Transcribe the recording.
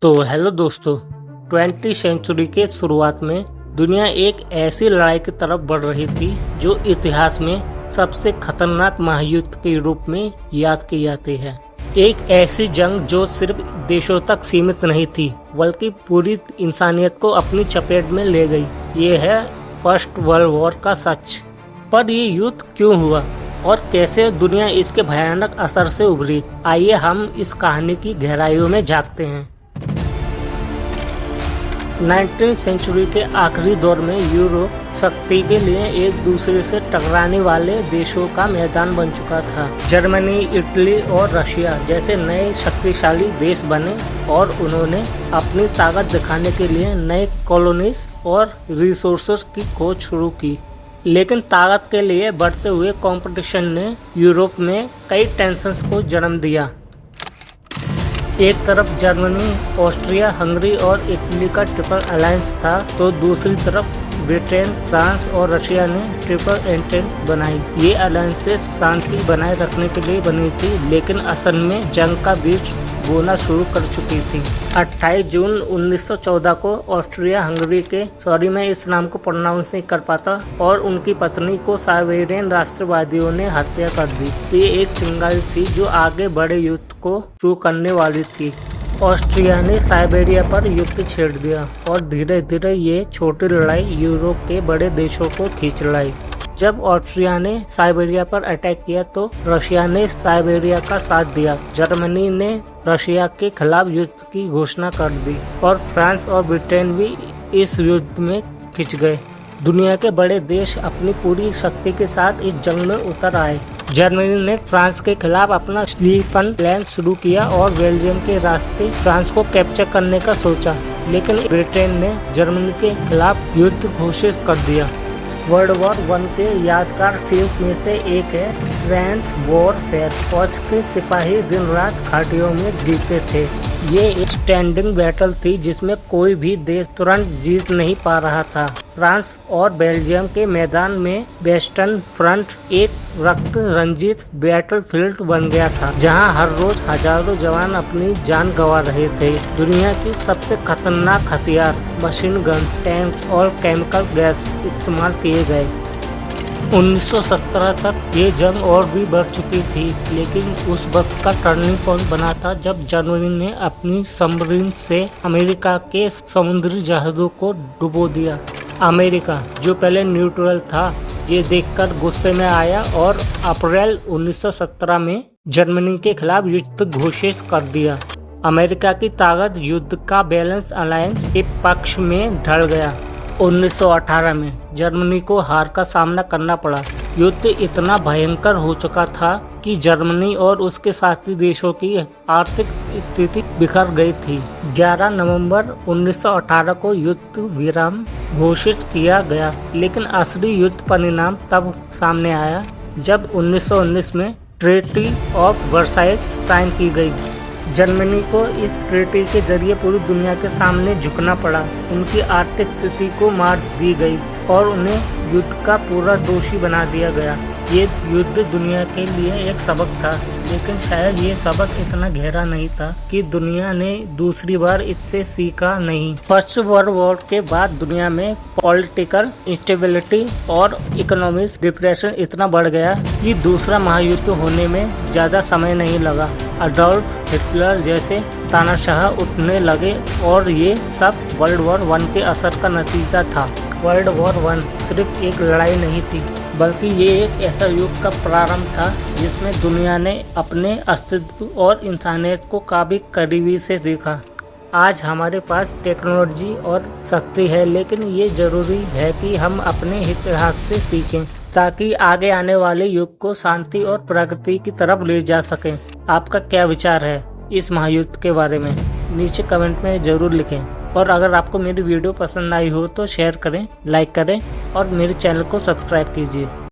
तो हेलो दोस्तों, 20वीं सेंचुरी के शुरुआत में दुनिया एक ऐसी लड़ाई की तरफ बढ़ रही थी जो इतिहास में सबसे खतरनाक महायुद्ध के रूप में याद की जाती है। एक ऐसी जंग जो सिर्फ देशों तक सीमित नहीं थी बल्कि पूरी इंसानियत को अपनी चपेट में ले गई। ये है फर्स्ट वर्ल्ड वॉर का सच। पर ये युद्ध क्यों हुआ और कैसे दुनिया इसके भयानक असर से उभरी, आइए हम इस कहानी की गहराइयों में झांकते हैं। 19वीं सेंचुरी के आखिरी दौर में यूरोप शक्ति के लिए एक दूसरे से टकराने वाले देशों का मैदान बन चुका था। जर्मनी, इटली और रशिया जैसे नए शक्तिशाली देश बने और उन्होंने अपनी ताकत दिखाने के लिए नए कॉलोनीज और रिसोर्सेज की खोज शुरू की। लेकिन ताकत के लिए बढ़ते हुए कंपटीशन ने यूरोप में कई टेंशन्स को जन्म दिया। एक तरफ जर्मनी, ऑस्ट्रिया, हंगरी और इटली का ट्रिपल अलायंस था, तो दूसरी तरफ ब्रिटेन, फ्रांस और रशिया ने ट्रिपल एंटेंट बनाई। ये अलायंसेस शांति बनाए रखने के लिए बनी थी, लेकिन असल में जंग का बीज बोना शुरू कर चुकी थी। 28 जून 1914 को ऑस्ट्रिया हंगरी के मैं इस नाम को प्रोनाउंस नहीं कर पाता और उनकी पत्नी को साइबेरियन राष्ट्रवादियों ने हत्या कर दी। ये एक चिंगारी थी जो आगे बड़े युद्ध को शुरू करने वाली थी। ऑस्ट्रिया ने साइबेरिया पर युद्ध छेड़ दिया और धीरे धीरे ये छोटी लड़ाई यूरोप के बड़े देशों को खींच लाई। जब ऑस्ट्रिया ने साइबेरिया पर अटैक किया तो रशिया ने साइबेरिया का साथ दिया। जर्मनी ने रशिया के खिलाफ युद्ध की घोषणा कर दी और फ्रांस और ब्रिटेन भी इस युद्ध में खिंच गए। दुनिया के बड़े देश अपनी पूरी शक्ति के साथ इस जंग में उतर आए। जर्मनी ने फ्रांस के खिलाफ अपना स्लीफन प्लान शुरू किया और बेल्जियम के रास्ते फ्रांस को कैप्चर करने का सोचा, लेकिन ब्रिटेन ने जर्मनी के खिलाफ युद्ध घोषित कर दिया। वर्ल्ड वॉर 1 के यादगार सीन्स में से एक है ट्रेंच वॉरफेयर। फौज के सिपाही दिन रात घाटियों में जीते थे। ये एक स्टैंडिंग बैटल थी जिसमें कोई भी देश तुरंत जीत नहीं पा रहा था। फ्रांस और बेल्जियम के मैदान में वेस्टर्न फ्रंट एक रक्त रंजित बैटलफील्ड बन गया था, जहां हर रोज हजारों जवान अपनी जान गंवा रहे थे। दुनिया की सबसे खतरनाक हथियार, मशीन गन, टैंक और केमिकल गैस इस्तेमाल किए गए। 1917 तक ये जंग और भी बढ़ चुकी थी, लेकिन उस वक्त का टर्निंग पॉइंट बना था जब जर्मनी ने अपनी सबमरीन से अमेरिका के समुद्री जहाजों को डुबो दिया। अमेरिका, जो पहले न्यूट्रल था, ये देखकर गुस्से में आया और अप्रैल 1917 में जर्मनी के खिलाफ युद्ध घोषित कर दिया। अमेरिका की ताकत युद्ध का बैलेंस अलायंस के पक्ष में ढल गया। 1918 में जर्मनी को हार का सामना करना पड़ा। युद्ध इतना भयंकर हो चुका था कि जर्मनी और उसके साथी देशों की आर्थिक स्थिति बिखर गई थी। 11 नवंबर 1918 को युद्ध विराम घोषित किया गया, लेकिन असली युद्ध परिणाम तब सामने आया जब 1919 में ट्रीटी ऑफ वर्साइल्स साइन की गई। जर्मनी को इस ट्रीटी के जरिए पूरी दुनिया के सामने झुकना पड़ा। उनकी आर्थिक स्थिति को मार दी गई और उन्हें युद्ध का पूरा दोषी बना दिया गया। ये युद्ध दुनिया के लिए एक सबक था, लेकिन शायद ये सबक इतना गहरा नहीं था कि दुनिया ने दूसरी बार इससे सीखा नहीं। फर्स्ट वर्ल्ड वॉर के बाद दुनिया में पॉलिटिकल इंस्टेबिलिटी और इकोनॉमिक डिप्रेशन इतना बढ़ गया कि दूसरा महायुद्ध होने में ज्यादा समय नहीं लगा। अडोल्फ हिटलर जैसे तानाशाह उठने लगे और ये सब वर्ल्ड वॉर 1 के असर का नतीजा था। वर्ल्ड वॉर 1 सिर्फ एक लड़ाई नहीं थी, बल्कि ये एक ऐसा युग का प्रारंभ था जिसमें दुनिया ने अपने अस्तित्व और इंसानियत को काफी करीबी से देखा। आज हमारे पास टेक्नोलॉजी और शक्ति है, लेकिन ये जरूरी है कि हम अपने इतिहास से सीखें ताकि आगे आने वाले युग को शांति और प्रगति की तरफ ले जा सकें। आपका क्या विचार है इस महायुद्ध के बारे में? नीचे कमेंट में जरूर लिखें। और अगर आपको मेरी वीडियो पसंद आई हो तो शेयर करें, लाइक करें और मेरे चैनल को सब्सक्राइब कीजिए।